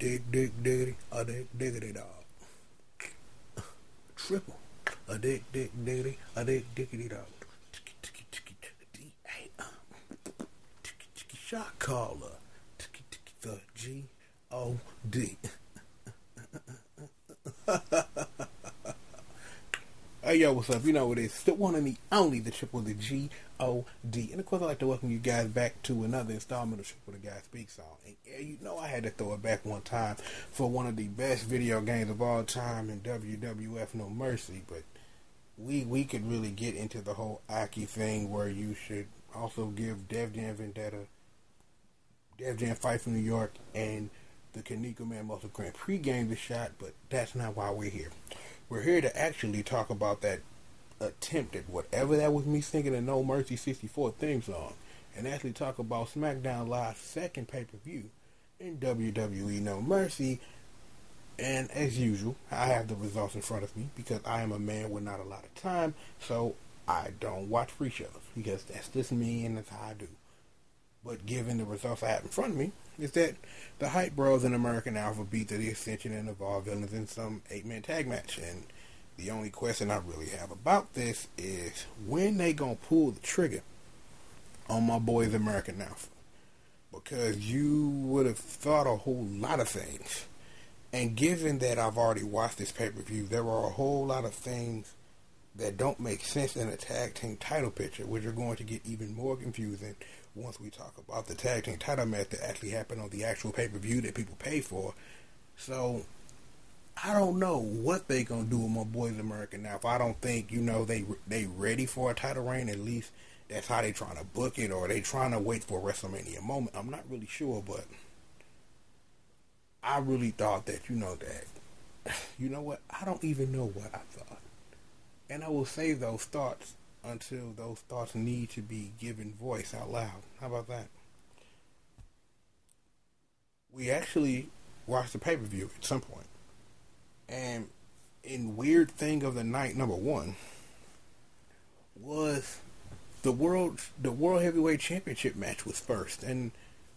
diggity, a diggity dog. Triple, a diggity, a diggity dog. Shot caller, the G.O.D. Hey yo, what's up? You know what it is. The one and the only, the triple, the G.O.D. And of course, I'd like to welcome you guys back to another installment of Triple the Guy Speaks On. And yeah, you know I had to throw it back one time for one of the best video games of all time in WWF No Mercy. But we could really get into the whole Aki thing where you should also give Def Jam Vendetta, Def Jam Fight from New York, and the Kaneko Man Muscle Grand Pre-game the shot, but that's not why we're here. We're here to actually talk about that attempt at whatever that was me singing a No Mercy 64 theme song, and actually talk about SmackDown Live's second pay-per-view in WWE No Mercy. And as usual, I have the results in front of me because I am a man with not a lot of time, so I don't watch free shows because that's just me and that's how I do. But given the results I have in front of me, is that the Hype Bros and American Alpha beat the Ascension and Evolve Villains in some 8-man tag match. And the only question I really have about this is when they gonna pull the trigger on my boys American Alpha. Because you would have thought a whole lot of things. And given that I've already watched this pay-per-view, there are a whole lot of things that don't make sense in a tag team title picture, which are going to get even more confusing once we talk about the tag team title match that actually happened on the actual pay-per-view that people pay for. So I don't know what they gonna do with my boys American Alpha. I don't think, they ready for a title reign. At least that's how they trying to book it, or they trying to wait for a WrestleMania moment. I'm not really sure, but I really thought that, you know what? I don't even know what I thought. And I will save those thoughts until those thoughts need to be given voice out loud. How about that? We actually watched the pay-per-view at some point. And in weird thing of the night, number one, was the World Heavyweight Championship match was first. And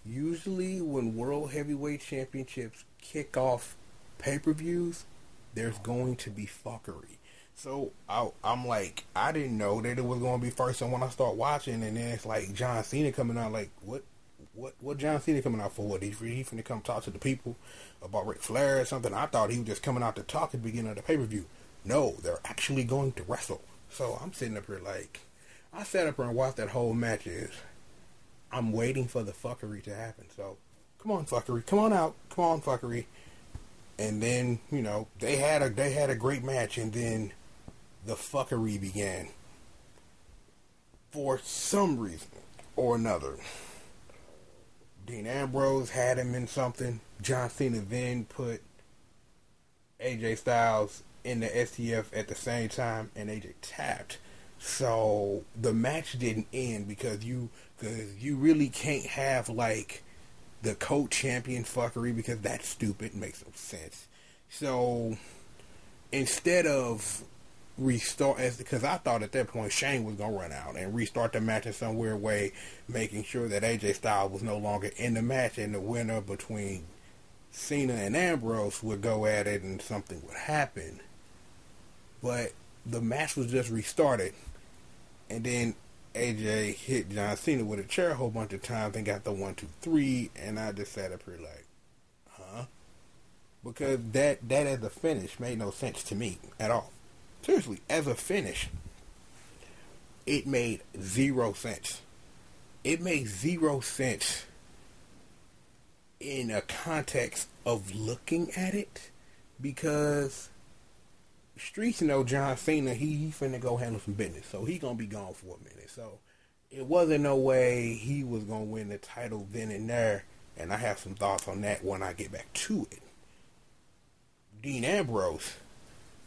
usually when World Heavyweight Championships kick off pay-per-views, there's going to be fuckery. So I'm like, I didn't know that it was going to be first. And when I start watching, and then it's like John Cena coming out, like, what John Cena coming out for? What, he finna come talk to the people about Ric Flair or something? I thought he was just coming out to talk at the beginning of the pay-per-view. No, they're actually going to wrestle. So I'm sitting up here like, I sat up here and watched that whole match. I'm waiting for the fuckery to happen. So come on, fuckery, come on out, come on, fuckery. And then, they had a great match, and then the fuckery began. For some reason or another, Dean Ambrose had him in something. John Cena then put AJ Styles in the STF at the same time, and AJ tapped. So the match didn't end because you really can't have like the co-champion fuckery, because that's stupid, makes no sense. So instead of restart, because I thought at that point Shane was gonna run out and restart the match in some weird way, making sure that AJ Styles was no longer in the match, and the winner between Cena and Ambrose would go at it and something would happen. But the match was just restarted, and then AJ hit John Cena with a chair a whole bunch of times and got the 1, 2, 3, and I just sat up here like, huh? Because that as a finish made no sense to me at all. Seriously, as a finish, it made 0 sense. It made 0 sense in a context of looking at it, because streets know John Cena, he finna go handle some business, so he gonna be gone for a minute. So it wasn't no way he was gonna win the title then and there, and I have some thoughts on that when I get back to it. Dean Ambrose,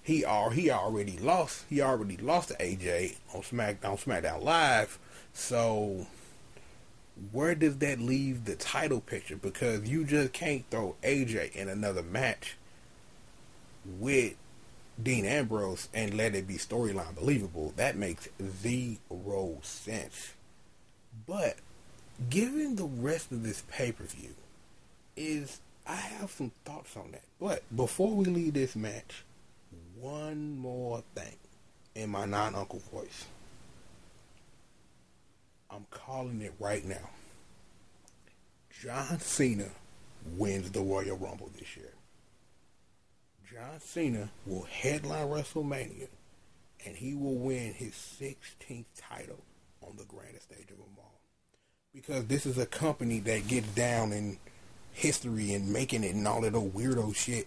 he already lost. He already lost to AJ on SmackDown Live. So where does that leave the title picture? Because you just can't throw AJ in another match with Dean Ambrose and let it be storyline believable. That makes 0 sense. But given the rest of this pay-per-view is I have some thoughts on that. But before we leave this match, one more thing in my non-uncle voice. I'm calling it right now. John Cena wins the Royal Rumble this year. John Cena will headline WrestleMania, and he will win his 16th title on the grandest stage of them all. Because this is a company that gets down in history and making it and all that old weirdo shit.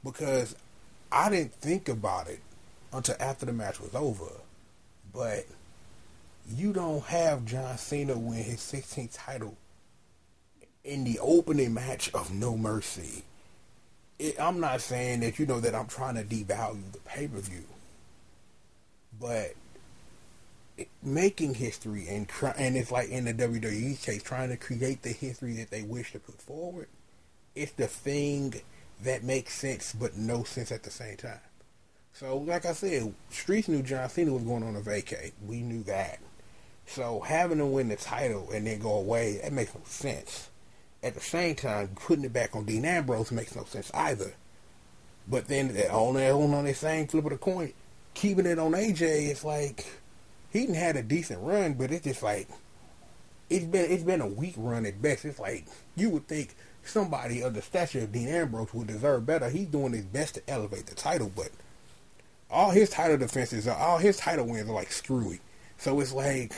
Because I didn't think about it until after the match was over. But you don't have John Cena win his 16th title in the opening match of No Mercy. I'm not saying that, that I'm trying to devalue the pay-per-view. But making history and it's like in the WWE case, trying to create the history that they wish to put forward. It's the thing that makes sense but no sense at the same time. So, like I said, Streets knew John Cena was going on a vacay. We knew that. So having him win the title and then go away, that makes no sense. At the same time, putting it back on Dean Ambrose makes no sense either. But then on the same flip of the coin, keeping it on AJ, it's like he didn't had a decent run, but it's just like it's been a weak run at best. It's like you would think somebody of the stature of Dean Ambrose would deserve better. He's doing his best to elevate the title, but all his title defenses, all his title wins are like screwy. So it's like,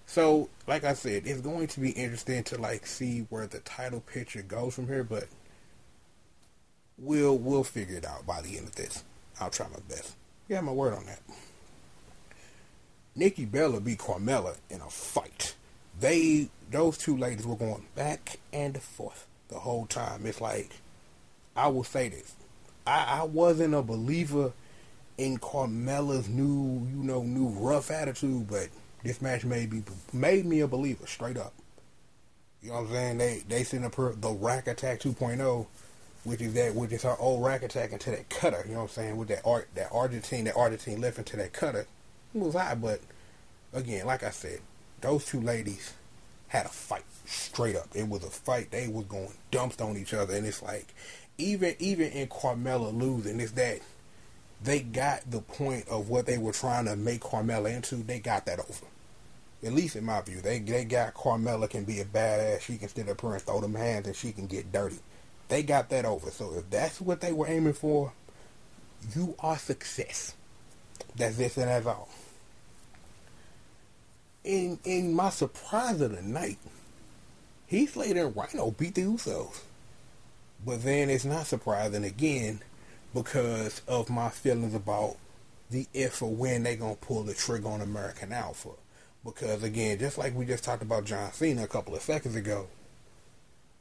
So, like I said, it's going to be interesting to like see where the title picture goes from here, but we'll figure it out by the end of this. I'll try my best. You have my word on that. Nikki Bella beat Carmella in a fight. Those two ladies were going back and forth the whole time. It's like, I will say this. I wasn't a believer in Carmella's new rough attitude, but this match made me a believer, straight up. You know what I'm saying? They sent up her the Rack Attack 2.0, which is her old Rack Attack into that cutter. You know what I'm saying? With that Argentine left into that cutter. It was hot, but again, like I said, those two ladies had a fight, straight up. It was a fight. They was going dumped on each other, and it's like, even in Carmella losing, it's that they got the point of what they were trying to make Carmella into. They got that over. At least in my view, they got Carmella can be a badass. She can stand up here and throw them hands, and she can get dirty. They got that over. So if that's what they were aiming for, you are success. That's this and that's all. In my surprise of the night, Heath Slater and Rhino beat the Usos. But then it's not surprising again because of my feelings about the if or when they gonna pull the trigger on American Alpha. Because again, just like we just talked about John Cena a couple of seconds ago,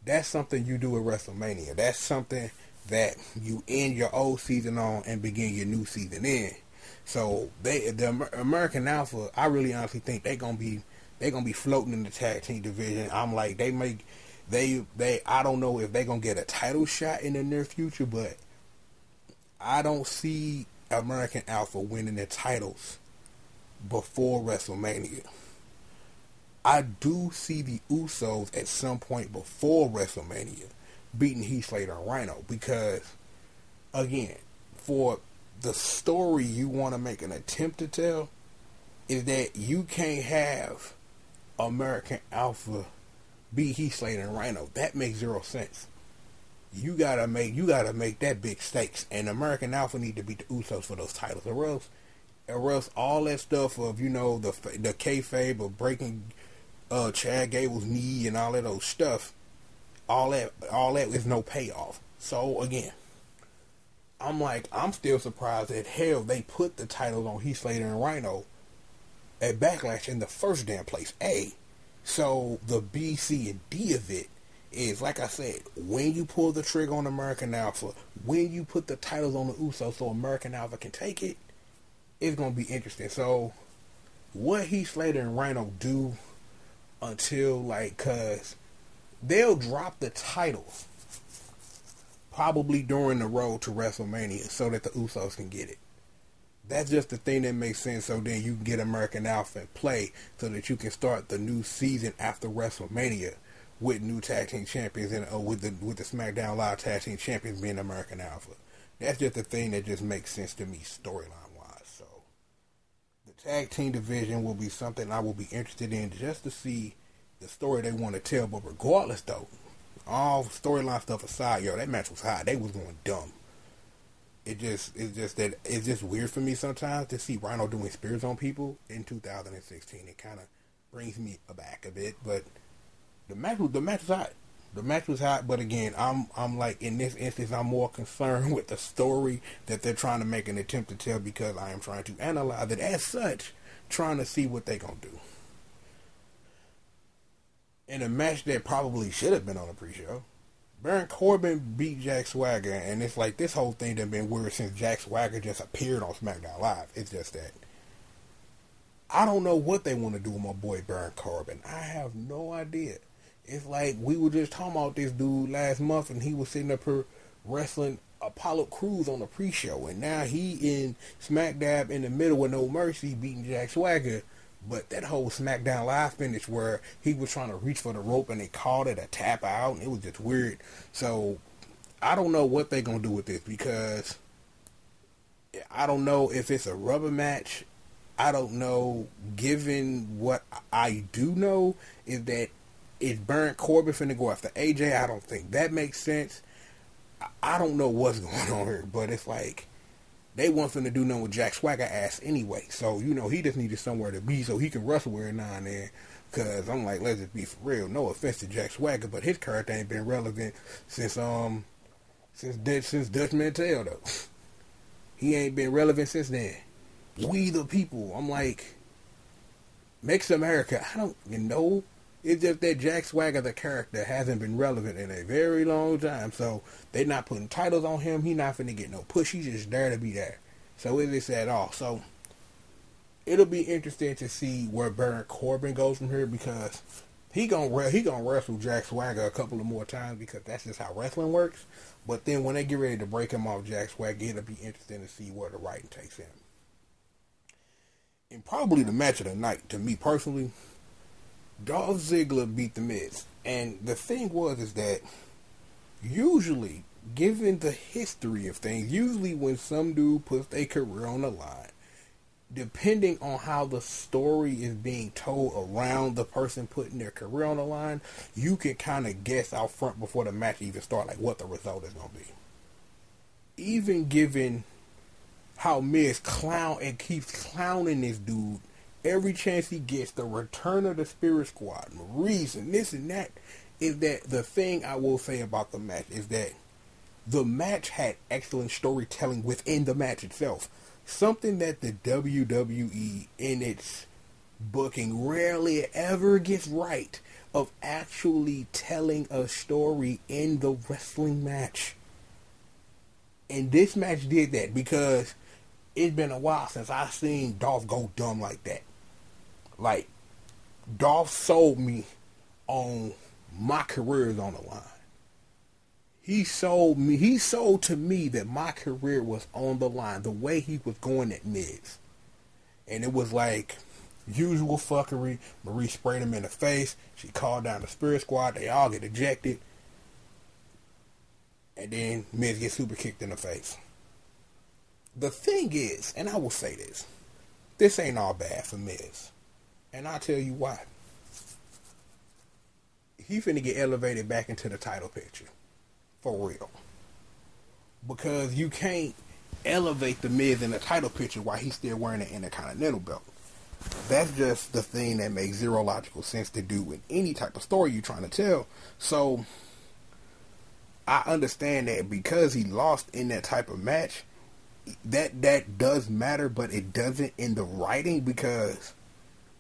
that's something you do at WrestleMania. That's something that you end your old season on and begin your new season in. So the American Alpha, I really honestly think they're gonna be floating in the tag team division. I'm like, I don't know if they're gonna get a title shot in the near future, but I don't see American Alpha winning their titles before WrestleMania. I do see the Usos at some point before WrestleMania beating Heath Slater and Rhino, because again, for the story you want to make an attempt to tell is that you can't have American Alpha beat Heath Slater and Rhino. That makes zero sense. You gotta make that big stakes, and American Alpha need to beat the Usos for those titles, or else all that stuff of the kayfabe of breaking Chad Gable's knee and all of those stuff, all that is no payoff. So again, I'm still surprised that hell they put the titles on Heath Slater and Rhino at Backlash in the first damn place. So the B, C, and D of it is, like I said, when you pull the trigger on American Alpha, when you put the titles on the Usos so American Alpha can take it, it's going to be interesting. So what Heath Slater and Rhino do until, because they'll drop the titles probably during the road to WrestleMania so that the Usos can get it. That's just the thing that makes sense, so then you can get American Alpha in play so that you can start the new season after WrestleMania with new tag team champions and with the SmackDown Live tag team champions being American Alpha. That's just the thing that just makes sense to me storyline wise. So the tag team division will be something I will be interested in just to see the story they want to tell. But regardless, though, all storyline stuff aside, that match was hot. They was going dumb. It's just weird for me sometimes to see Rhino doing spears on people in 2016. It kind of brings me aback a bit, but the match was hot. The match was hot, but again, I'm like, in this instance, I'm more concerned with the story that they're trying to make an attempt to tell, because I am trying to analyze it as such, trying to see what they're gonna do. In a match that probably should have been on a pre-show, Baron Corbin beat Jack Swagger, and it's like this whole thing done been weird since Jack Swagger just appeared on SmackDown Live. It's just that I don't know what they want to do with my boy Baron Corbin. I have no idea. It's like we were just talking about this dude last month, and he was sitting up here wrestling Apollo Crews on the pre-show, and now he in smack dab in the middle with No Mercy beating Jack Swagger. But that whole SmackDown Live finish where he was trying to reach for the rope and they called it a tap out, and it was just weird. So I don't know what they're going to do with this, because I don't know if it's a rubber match. I don't know, given what I do know is that is Baron Corbin finna go after AJ. I don't think that makes sense. I don't know what's going on here, but it's like they want him to do nothing with Jack Swagger ass anyway. So, he just needed somewhere to be so he can wrestle every now and then. Because I'm like, let's just be for real. No offense to Jack Swagger, but his character ain't been relevant since Dutch Mantel, though. He ain't been relevant since then. We the people. I'm like, Makes America. I don't know. It's just that Jack Swagger, the character, hasn't been relevant in a very long time. So they're not putting titles on him. He not finna get no push. He's just there to be there. So it is at all. So it'll be interesting to see where Baron Corbin goes from here, because he gonna wrestle Jack Swagger a couple of more times, because that's just how wrestling works. But then when they get ready to break him off Jack Swagger, it'll be interesting to see where the writing takes him. And probably the match of the night, to me personally, Dolph Ziggler beat The Miz. And the thing is that usually, given the history of things, usually when some dude puts their career on the line, depending on how the story is being told around the person putting their career on the line, you can kind of guess out front before the match even starts, like what the result is going to be. Even given how Miz keeps clowning this dude every chance he gets, the return of the Spirit Squad, Maurice, and this and that, is that the thing I will say about the match is that the match had excellent storytelling within the match itself. Something that the WWE in its booking rarely ever gets right, of actually telling a story in the wrestling match. And this match did that, because it's been a while since I've seen Dolph go dumb like that. Like, Dolph sold me on my career is on the line. He sold to me that my career was on the line, the way he was going at Miz. And it was like usual fuckery. Marie sprayed him in the face. She called down the Spirit Squad. They all get ejected. And then Miz gets super kicked in the face. The thing is, and I will say this ain't all bad for Miz. And I'll tell you why. He finna get elevated back into the title picture. For real. Because you can't elevate the Miz in the title picture while he's still wearing the Intercontinental belt. That's just the thing that makes zero logical sense to do with any type of story you're trying to tell. So I understand that because he lost in that type of match, that does matter, but it doesn't in the writing, because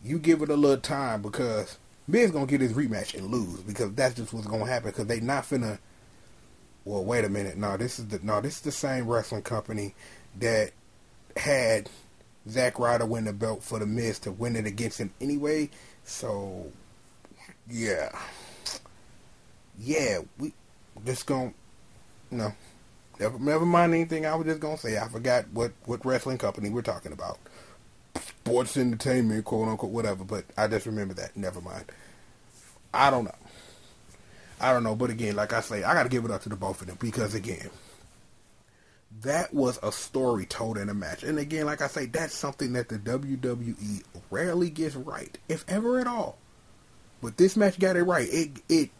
you give it a little time, because Miz gonna get his rematch and lose, because that's just what's gonna happen, because they not finna. Well, wait a minute. No, this is the same wrestling company that had Zack Ryder win the belt for the Miz to win it against him anyway. So yeah, we just gonna never mind anything I was just gonna say. I forgot what wrestling company we're talking about. Sports entertainment, quote unquote, whatever. But I just remember that. Never mind. I don't know. I don't know, but again, like I say, I got to give it up to the both of them because again, that was a story told in a match. And again, like I say, that's something that the WWE rarely gets right, if ever at all. But this match got it right. It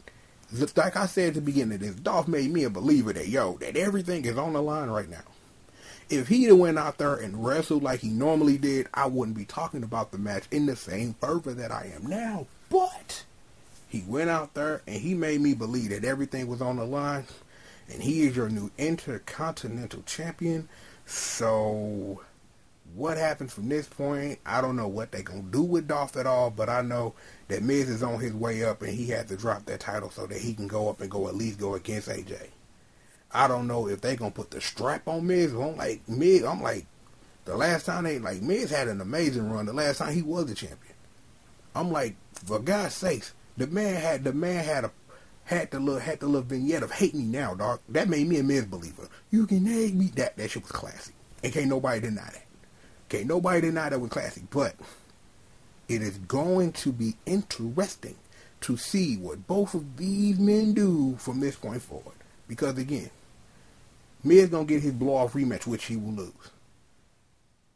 like I said at the beginning of this, Dolph made me a believer that, that everything is on the line right now. If he'd have went out there and wrestled like he normally did, I wouldn't be talking about the match in the same fervor that I am now. But he went out there and he made me believe that everything was on the line. And he is your new Intercontinental Champion. So what happens from this point, I don't know what they're going to do with Dolph at all. But I know that Miz is on his way up and he had to drop that title so that he can go up and at least go against AJ. I don't know if they're going to put the strap on Miz. I'm like, the last time Miz had an amazing run. The last time he was the champion. I'm like, for God's sakes, the man had the little vignette of hate me now, dog. That made me a Miz believer. You can hate me. That shit was classic. And can't nobody deny that. Can't nobody deny that was classic. But it is going to be interesting to see what both of these men do from this point forward. Because again, Miz gonna get his blow-off rematch, which he will lose.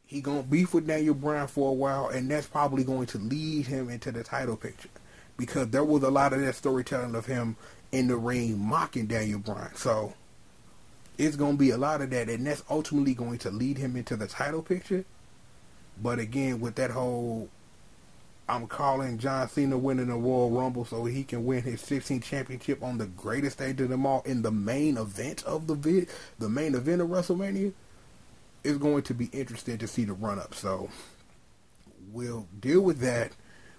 He gonna beef with Daniel Bryan for a while, and that's probably going to lead him into the title picture. Because there was a lot of that storytelling of him in the ring mocking Daniel Bryan. So, it's going to be a lot of that, and that's ultimately going to lead him into the title picture. But again, with that whole, I'm calling John Cena winning the Royal Rumble so he can win his 16th championship on the greatest stage of them all in the main event of the main event of WrestleMania, is going to be interesting to see the run-up. So, we'll deal with that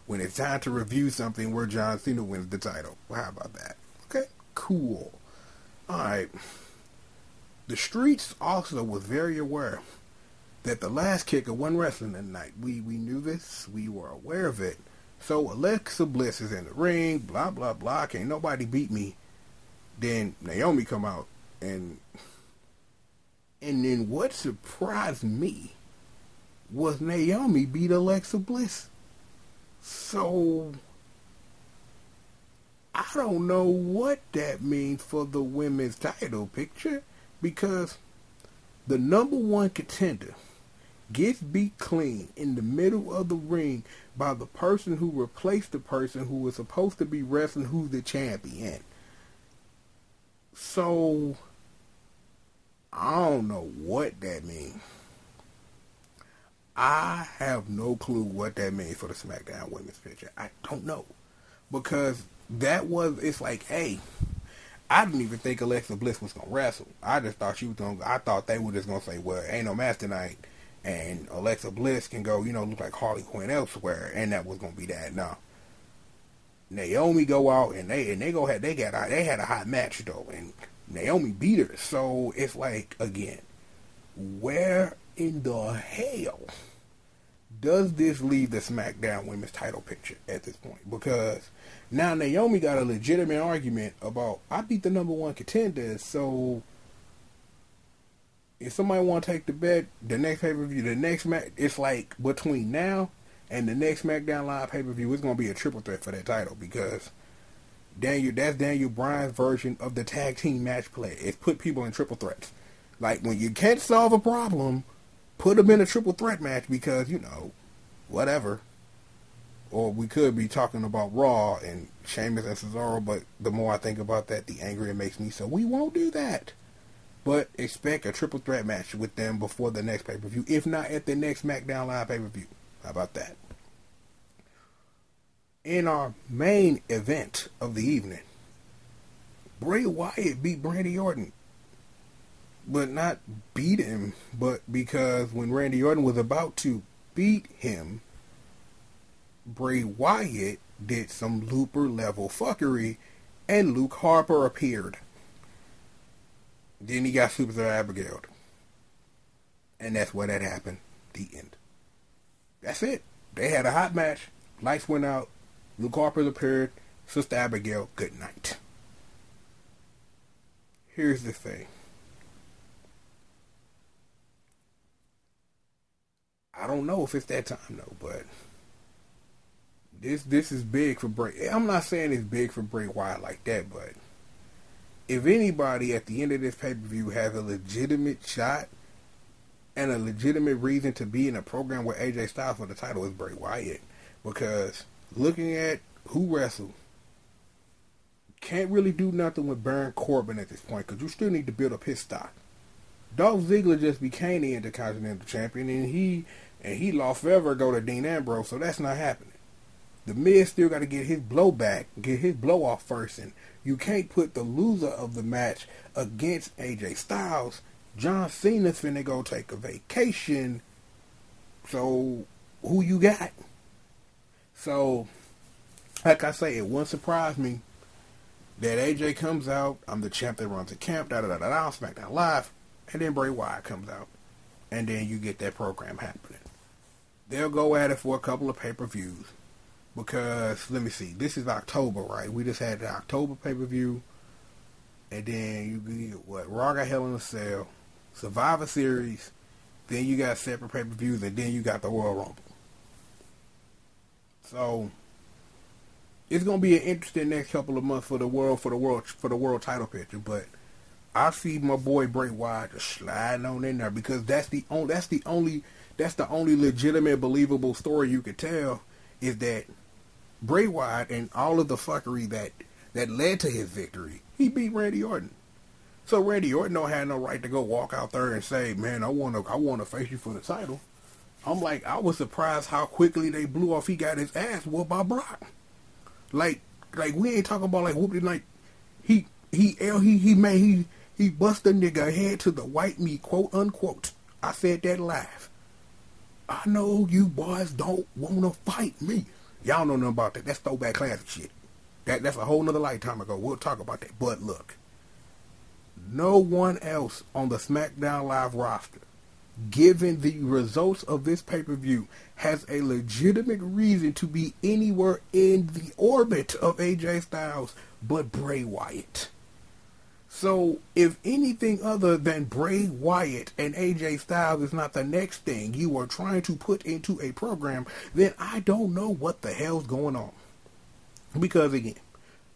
when it's time to review something where John Cena wins the title. Well, how about that? Okay, cool. Alright. The Streets also was very aware that the last kicker wasn't wrestling tonight. We knew this. We were aware of it. So Alexa Bliss is in the ring, blah, blah, blah. Can't nobody beat me. Then Naomi come out. And then what surprised me was Naomi beat Alexa Bliss. So, I don't know what that means for the women's title picture, because the number one contender gets beat clean in the middle of the ring by the person who replaced the person who was supposed to be wrestling who's the champion. So, I don't know what that means. I have no clue what that means for the SmackDown women's picture. I don't know. Because it's like, hey, I didn't even think Alexa Bliss was going to wrestle. I just thought I thought they were just going to say, well, ain't no match tonight. And Alexa Bliss can go, look like Harley Quinn elsewhere. And that was going to be that. No. Naomi go out and they had a hot match though. And Naomi beat her. So it's like, again, where in the hell does this leave the SmackDown women's title picture at this point? Because now Naomi got a legitimate argument about, I beat the number one contender, so if somebody want to take the bet, the next pay-per-view, the next match, it's like between now and the next SmackDown Live pay-per-view, it's going to be a triple threat for that title, because that's Daniel Bryan's version of the tag team match play. It's put people in triple threats. Like, when you can't solve a problem, put them in a triple threat match because, whatever. Or we could be talking about Raw and Sheamus and Cesaro, but the more I think about that, the angrier it makes me. So we won't do that. But expect a triple threat match with them before the next pay-per-view, if not at the next SmackDown Live pay-per-view. How about that? In our main event of the evening, Bray Wyatt beat Randy Orton. But not beat him, but because when Randy Orton was about to beat him, Bray Wyatt did some Looper level fuckery and Luke Harper appeared. Then he got Superstar Abigail. And that's where that happened. The end. That's it. They had a hot match. Lights went out. Luke Harper appeared. Sister Abigail, good night. Here's the thing. I don't know if it's that time though, but This is big for Bray. I'm not saying it's big for Bray Wyatt like that, but if anybody at the end of this pay-per-view has a legitimate shot and a legitimate reason to be in a program with AJ Styles for the title, is Bray Wyatt. Because looking at who wrestled, can't really do nothing with Baron Corbin at this point because you still need to build up his stock. Dolph Ziggler just became the Intercontinental Champion, and he lost forever ago to Dean Ambrose, so that's not happening. The Miz still got to get his blow back, get his blow off first, and you can't put the loser of the match against AJ Styles. John Cena's finna go take a vacation, so who you got? So, like I say, it wouldn't surprise me that AJ comes out, I'm the champ that runs the camp, da-da-da-da-da, SmackDown Live, and then Bray Wyatt comes out, and then you get that program happening. They'll go at it for a couple of pay-per-views, because, let me see, this is October, right? We just had the October pay-per-view, and then you get, what, Raw got Hell in a Cell, Survivor Series, then you got separate pay-per-views, and then you got the Royal Rumble. So, it's gonna be an interesting next couple of months for the world title picture, but I see my boy Bray Wyatt just sliding on in there because that's the only legitimate, believable story you could tell is that Bray Wyatt and all of the fuckery that led to his victory, he beat Randy Orton. So Randy Orton don't have no right to go walk out there and say, "Man, I wanna face you for the title." I'm like, I was surprised how quickly they blew off. He got his ass whooped by Brock. Like we ain't talking about like whooping. Like he bust the nigga head to the white meat, quote unquote. I said that live. I know you boys don't wanna fight me. Y'all know nothing about that. That's throwback classic shit. That's a whole nother lifetime ago. We'll talk about that. But look, no one else on the SmackDown Live roster, given the results of this pay-per-view, has a legitimate reason to be anywhere in the orbit of AJ Styles but Bray Wyatt. So, if anything other than Bray Wyatt and AJ Styles is not the next thing you are trying to put into a program, then I don't know what the hell's going on. Because again,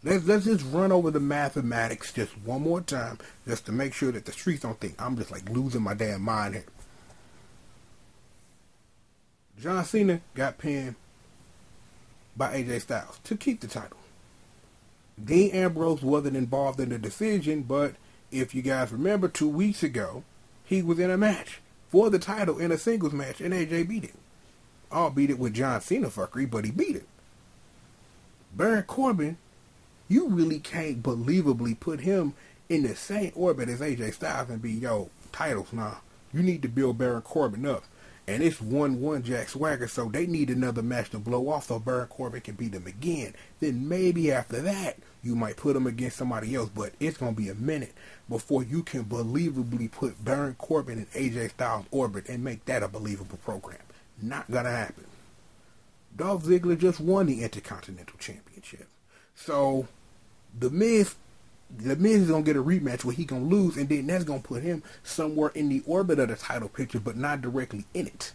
let's just run over the mathematics just one more time, just to make sure that the streets don't think I'm just like losing my damn mind here. John Cena got pinned by AJ Styles to keep the title. Dean Ambrose wasn't involved in the decision, but if you guys remember 2 weeks ago, he was in a match for the title in a singles match, and AJ beat him. I'll beat it with John Cena fuckery, but he beat him. Baron Corbin, you really can't believably put him in the same orbit as AJ Styles and be, yo, titles, nah. You need to build Baron Corbin up. And it's 1-1 Jack Swagger, so they need another match to blow off so Baron Corbin can beat him again. Then maybe after that, you might put him against somebody else, but it's going to be a minute before you can believably put Baron Corbin in AJ Styles' orbit and make that a believable program. Not going to happen. Dolph Ziggler just won the Intercontinental Championship. So, The Miz is going to get a rematch where he going to lose, and then that's going to put him somewhere in the orbit of the title picture, but not directly in it.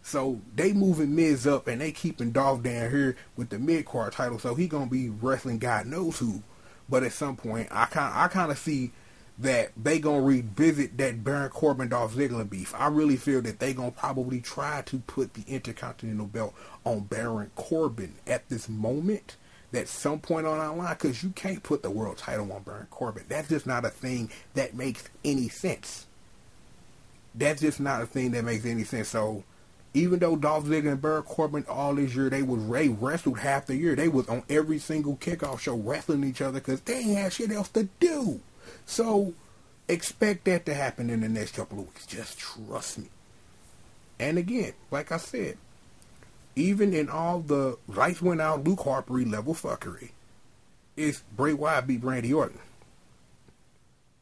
So, they moving Miz up, and they keeping Dolph down here with the mid-card title, so he going to be wrestling God knows who. But at some point, I kind of see that they going to revisit that Baron Corbin-Dolph Ziggler beef. I really feel that they going to probably try to put the Intercontinental belt on Baron Corbin at this moment. At some point on our line, because you can't put the world title on Baron Corbin. That's just not a thing that makes any sense. That's just not a thing that makes any sense. So, even though Dolph Ziggler and Baron Corbin all this year, they wrestled half the year. They was on every single kickoff show wrestling each other because they ain't had shit else to do. So, expect that to happen in the next couple of weeks. Just trust me. And again, like I said, even in all the lights went out, Luke Harpery level fuckery, it's Bray Wyatt beat Randy Orton.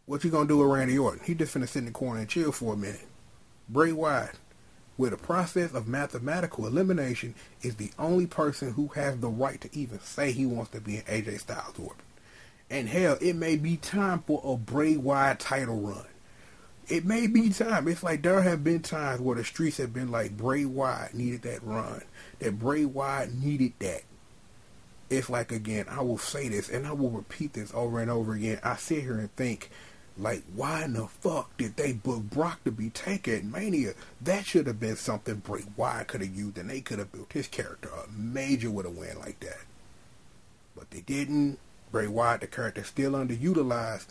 What you gonna do with Randy Orton? He just finna sit in the corner and chill for a minute. Bray Wyatt, with a process of mathematical elimination, is the only person who has the right to even say he wants to be in AJ Styles' orbit. And hell, it may be time for a Bray Wyatt title run. It may be time. It's like there have been times where the streets have been like, Bray Wyatt needed that run. That Bray Wyatt needed that. it's like, again, I will say this and I will repeat this over and over again. I sit here and think, like, why in the fuck did they book Brock to be taken at Mania? That should have been something Bray Wyatt could have used, and they could have built his character up major with a win like that. But they didn't. Bray Wyatt, the character, still underutilized.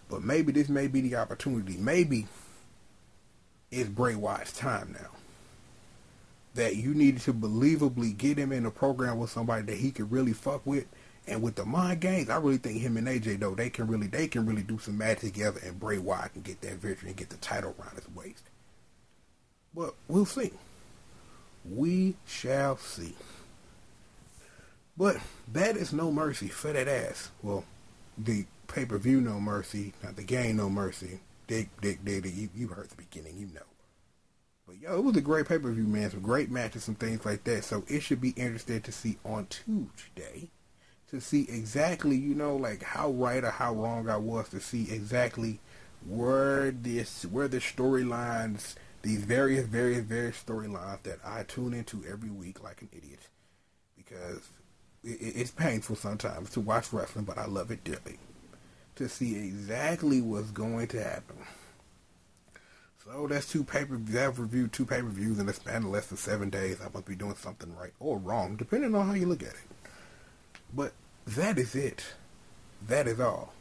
But maybe this may be the opportunity. Maybe it's Bray Wyatt's time now. That you needed to believably get him in a program with somebody that he could really fuck with. And with the mind games, I really think him and AJ, though, they can really do some magic together, and Bray Wyatt can get that victory and get the title around his waist. But we'll see. We shall see. But that is No Mercy for that ass. Well, the pay-per-view No Mercy, not the game No Mercy. You heard the beginning, you know. But yo, it was a great pay-per-view, man. Some great matches, some things like that. So it should be interesting to see on Tuesday. To see exactly, like how right or how wrong I was, to see exactly where the storylines, these various storylines that I tune into every week like an idiot, because it's painful sometimes to watch wrestling, but I love it dearly, to see exactly what's going to happen. So that's two pay-per-views. I've reviewed two pay-per-views in the span of less than 7 days. I must be doing something right or wrong, depending on how you look at it. But that is it. That is all.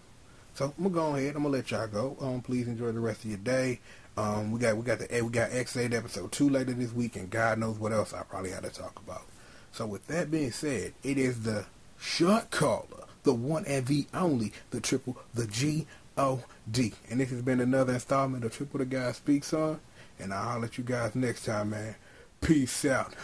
So I'm gonna go ahead. I'm gonna let y'all go. Please enjoy the rest of your day. We got X8 episode 2 later this week, and God knows what else I probably had to talk about. So with that being said, it is the shot caller, the one and the only, the triple, the G.O.D. And this has been another installment of Triple the Guy Speaks On. And I'll holler at you guys next time, man. Peace out.